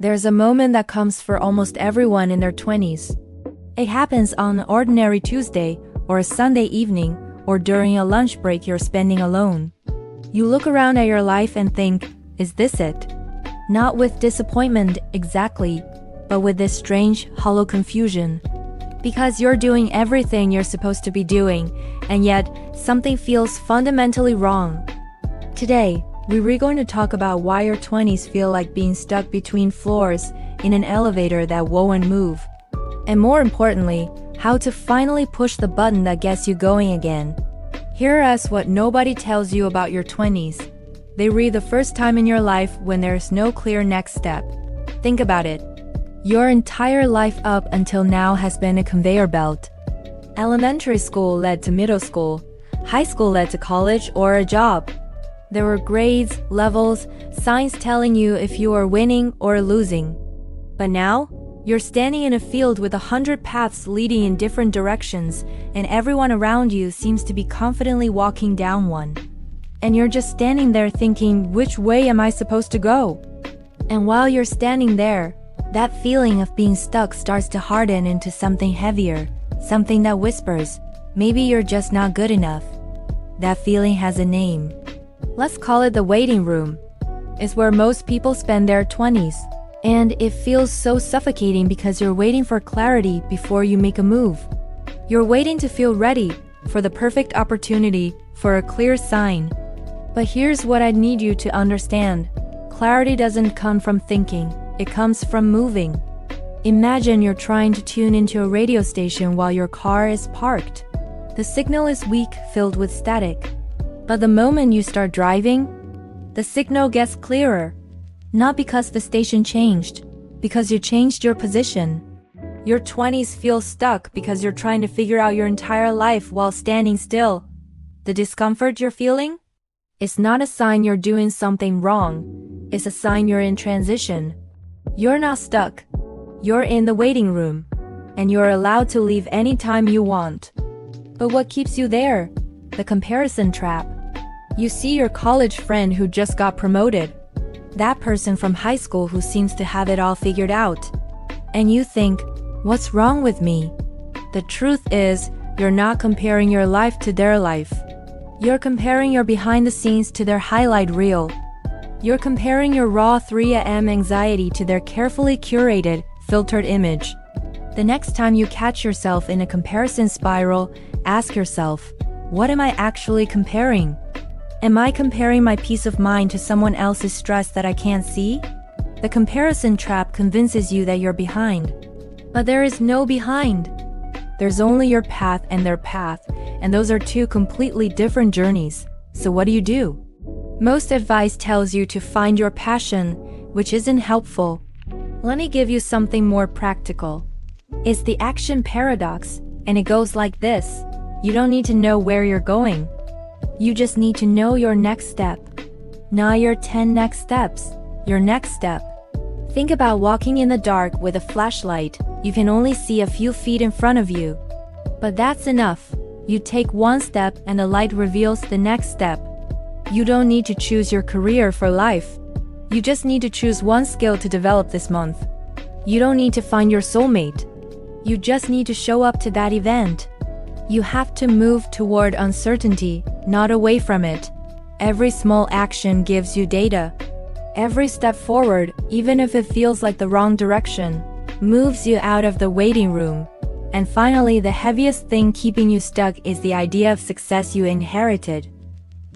There's a moment that comes for almost everyone in their 20s. It happens on an ordinary Tuesday or a Sunday evening or during a lunch break you're spending alone. You look around at your life and think, is this it? Not with disappointment exactly, but with this strange, hollow confusion. Because you're doing everything you're supposed to be doing, and yet something feels fundamentally wrong. Today, we're going to talk about why your 20s feel like being stuck between floors in an elevator that won't move. And more importantly, how to finally push the button that gets you going again. Here is what nobody tells you about your 20s. They read the first time in your life when there's no clear next step. Think about it. Your entire life up until now has been a conveyor belt. Elementary school led to middle school, high school led to college or a job. There were grades, levels, signs telling you if you are winning or losing. But now, you're standing in a field with 100 paths leading in different directions, and everyone around you seems to be confidently walking down one. And you're just standing there thinking, which way am I supposed to go? And while you're standing there, that feeling of being stuck starts to harden into something heavier, something that whispers, maybe you're just not good enough. That feeling has a name. Let's call it the waiting room. It's where most people spend their 20s. And it feels so suffocating because you're waiting for clarity before you make a move. You're waiting to feel ready, for the perfect opportunity, for a clear sign. But here's what I need you to understand. Clarity doesn't come from thinking, it comes from moving. Imagine you're trying to tune into a radio station while your car is parked. The signal is weak, filled with static. But the moment you start driving, the signal gets clearer. Not because the station changed, because you changed your position. Your 20s feel stuck because you're trying to figure out your entire life while standing still. The discomfort you're feeling? It's not a sign you're doing something wrong. It's a sign you're in transition. You're not stuck. You're in the waiting room. And you're allowed to leave anytime you want. But what keeps you there? The comparison trap. You see your college friend who just got promoted. That person from high school who seems to have it all figured out. And you think, what's wrong with me? The truth is, you're not comparing your life to their life. You're comparing your behind the scenes to their highlight reel. You're comparing your raw 3 a.m. anxiety to their carefully curated, filtered image. The next time you catch yourself in a comparison spiral, ask yourself, what am I actually comparing? Am I comparing my peace of mind to someone else's stress that I can't see? The comparison trap convinces you that you're behind. But there is no behind. There's only your path and their path, and those are two completely different journeys. So what do? Most advice tells you to find your passion, which isn't helpful. Let me give you something more practical. It's the action paradox, and it goes like this. You don't need to know where you're going. You just need to know your next step. Not your 10 next steps, your next step. Think about walking in the dark with a flashlight. You can only see a few feet in front of you. But that's enough. You take one step and the light reveals the next step. You don't need to choose your career for life. You just need to choose one skill to develop this month. You don't need to find your soulmate. You just need to show up to that event. You have to move toward uncertainty, not away from it. Every small action gives you data. Every step forward, even if it feels like the wrong direction, moves you out of the waiting room. And finally, the heaviest thing keeping you stuck is the idea of success you inherited.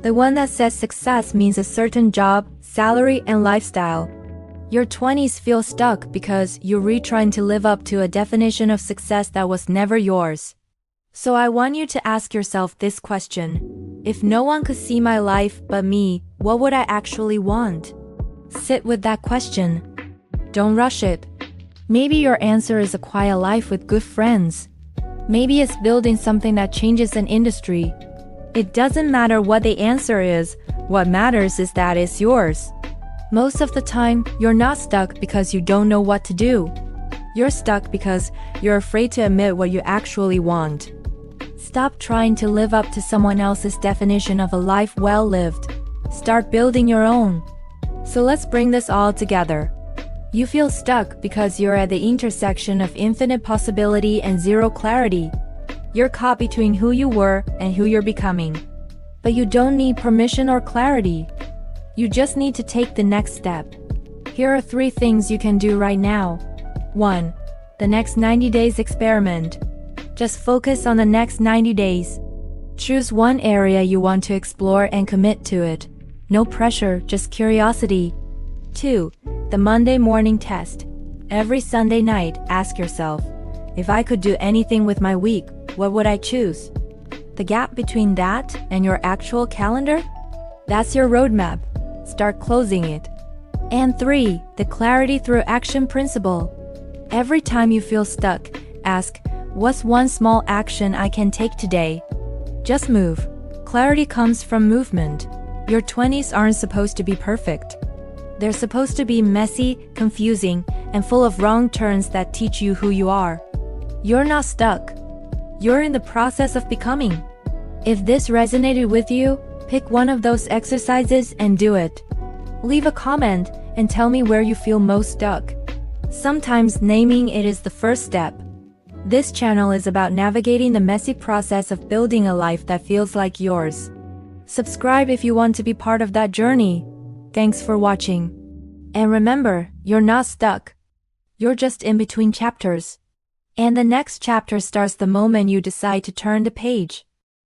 The one that says success means a certain job, salary, and lifestyle. Your 20s feel stuck because you're retrying to live up to a definition of success that was never yours. So I want you to ask yourself this question. If no one could see my life but me, what would I actually want? Sit with that question. Don't rush it. Maybe your answer is a quiet life with good friends. Maybe it's building something that changes an industry. It doesn't matter what the answer is, what matters is that it's yours. Most of the time, you're not stuck because you don't know what to do. You're stuck because you're afraid to admit what you actually want. Stop trying to live up to someone else's definition of a life well lived. Start building your own. So let's bring this all together. You feel stuck because you're at the intersection of infinite possibility and zero clarity. You're caught between who you were and who you're becoming. But you don't need permission or clarity. You just need to take the next step. Here are 3 things you can do right now. 1. The next 90 days experiment. Just focus on the next 90 days. Choose one area you want to explore and commit to it. No pressure, just curiosity. 2. The Monday morning test. Every Sunday night, ask yourself, if I could do anything with my week, what would I choose? The gap between that and your actual calendar? That's your roadmap. Start closing it. And 3. The clarity through action principle. Every time you feel stuck, ask, what's one small action I can take today? Just move. Clarity comes from movement. Your 20s aren't supposed to be perfect. They're supposed to be messy, confusing, and full of wrong turns that teach you who you are. You're not stuck. You're in the process of becoming. If this resonated with you, pick one of those exercises and do it. Leave a comment and tell me where you feel most stuck. Sometimes naming it is the first step. This channel is about navigating the messy process of building a life that feels like yours. Subscribe if you want to be part of that journey. Thanks for watching. And remember, you're not stuck. You're just in between chapters. And the next chapter starts the moment you decide to turn the page.